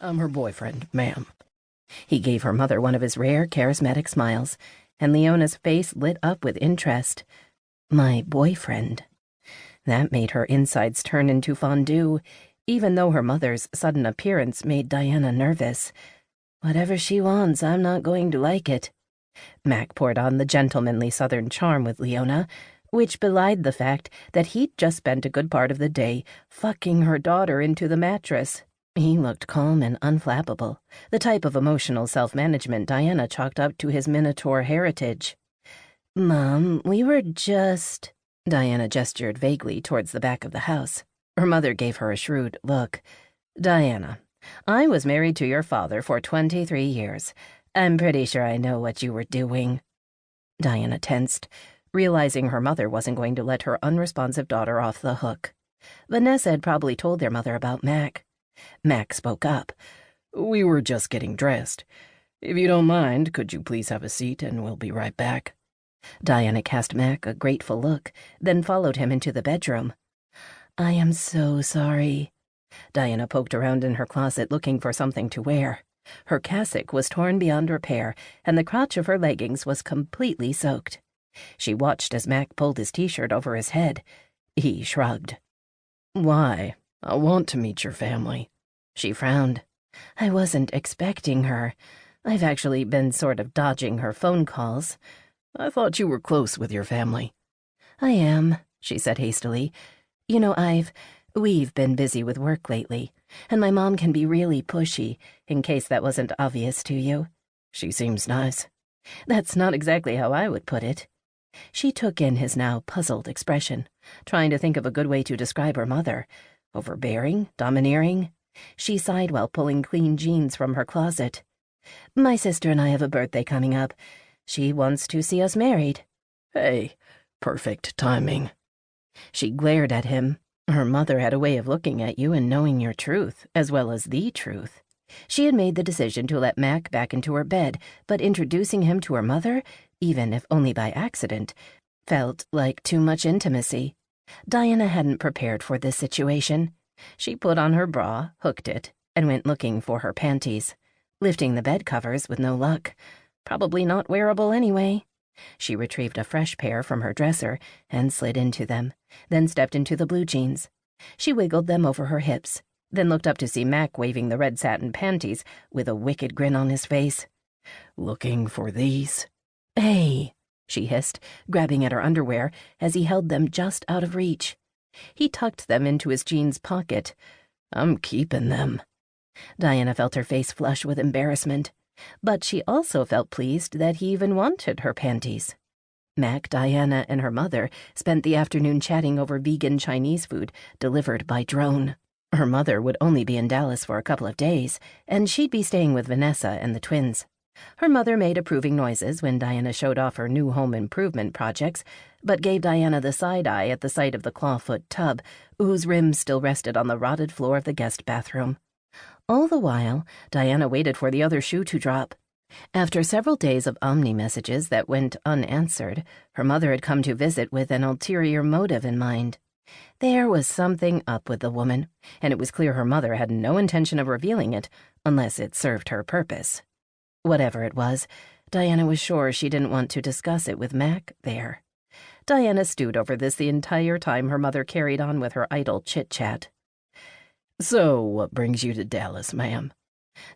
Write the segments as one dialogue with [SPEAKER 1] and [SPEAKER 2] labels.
[SPEAKER 1] I'm her boyfriend, ma'am." He gave her mother one of his rare, charismatic smiles, and Leona's face lit up with interest. My boyfriend. That made her insides turn into fondue, even though her mother's sudden appearance made Diana nervous. Whatever she wants, I'm not going to like it. Mac poured on the gentlemanly southern charm with Leona, which belied the fact that he'd just spent a good part of the day fucking her daughter into the mattress. He looked calm and unflappable, the type of emotional self-management Diana chalked up to his Minotaur heritage. "Mom, we were just—" Diana gestured vaguely towards the back of the house. Her mother gave her a shrewd look. "Diana, I was married to your father for 23 years. I'm pretty sure I know what you were doing." Diana tensed, realizing her mother wasn't going to let her unresponsive daughter off the hook. Vanessa had probably told their mother about Mac. Mac spoke up. "We were just getting dressed. If you don't mind, could you please have a seat and we'll be right back?" Diana cast Mac a grateful look, then followed him into the bedroom. "I am so sorry." Diana poked around in her closet looking for something to wear. Her cassock was torn beyond repair, and the crotch of her leggings was completely soaked. She watched as Mac pulled his t-shirt over his head. He shrugged. "Why? I want to meet your family." She frowned. "I wasn't expecting her. I've actually been sort of dodging her phone calls." "I thought you were close with your family." "I am," she said hastily. "You know, we've been busy with work lately, and my mom can be really pushy, in case that wasn't obvious to you." "She seems nice." "That's not exactly how I would put it." She took in his now puzzled expression, trying to think of a good way to describe her mother. Overbearing? Domineering? She sighed while pulling clean jeans from her closet. "My sister and I have a birthday coming up. She wants to see us married." "Hey, perfect timing." She glared at him. Her mother had a way of looking at you and knowing your truth, as well as the truth. She had made the decision to let Mac back into her bed, but introducing him to her mother, even if only by accident, felt like too much intimacy. Diana hadn't prepared for this situation. She put on her bra, hooked it, and went looking for her panties, lifting the bed covers with no luck. Probably not wearable anyway. She retrieved a fresh pair from her dresser and slid into them, then stepped into the blue jeans. She wiggled them over her hips, then looked up to see Mac waving the red satin panties with a wicked grin on his face. "Looking for these?" "Hey," she hissed, grabbing at her underwear as he held them just out of reach. He tucked them into his jeans pocket. "I'm keeping them." Diana felt her face flush with embarrassment, but she also felt pleased that he even wanted her panties. Mac, Diana, and her mother spent the afternoon chatting over vegan Chinese food delivered by drone. Her mother would only be in Dallas for a couple of days, and she'd be staying with Vanessa and the twins. Her mother made approving noises when Diana showed off her new home improvement projects, but gave Diana the side-eye at the sight of the clawfoot tub, whose rims still rested on the rotted floor of the guest bathroom. All the while, Diana waited for the other shoe to drop. After several days of Omni messages that went unanswered, her mother had come to visit with an ulterior motive in mind. There was something up with the woman, and it was clear her mother had no intention of revealing it unless it served her purpose. Whatever it was, Diana was sure she didn't want to discuss it with Mac there. Diana stewed over this the entire time her mother carried on with her idle chit-chat. "So, what brings you to Dallas, ma'am?"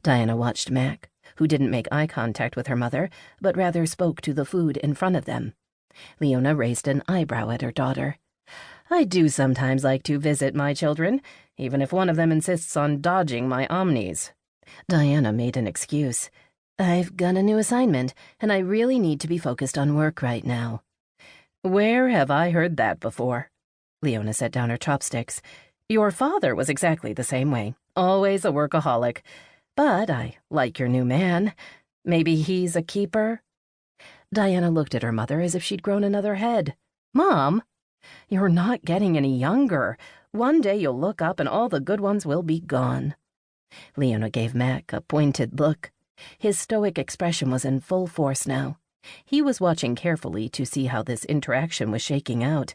[SPEAKER 1] Diana watched Mac, who didn't make eye contact with her mother, but rather spoke to the food in front of them. Leona raised an eyebrow at her daughter. "I do sometimes like to visit my children, even if one of them insists on dodging my omnis." Diana made an excuse. "I've got a new assignment, and I really need to be focused on work right now." "Where have I heard that before?" Leona set down her chopsticks. "Your father was exactly the same way, always a workaholic. But I like your new man. Maybe he's a keeper?" Diana looked at her mother as if she'd grown another head. "Mom, you're not getting any younger. One day you'll look up and all the good ones will be gone." Leona gave Mac a pointed look. His stoic expression was in full force now. He was watching carefully to see how this interaction was shaking out.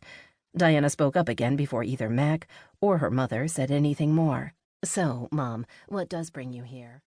[SPEAKER 1] Diana spoke up again before either Mac or her mother said anything more. So, Mom, what does bring you here?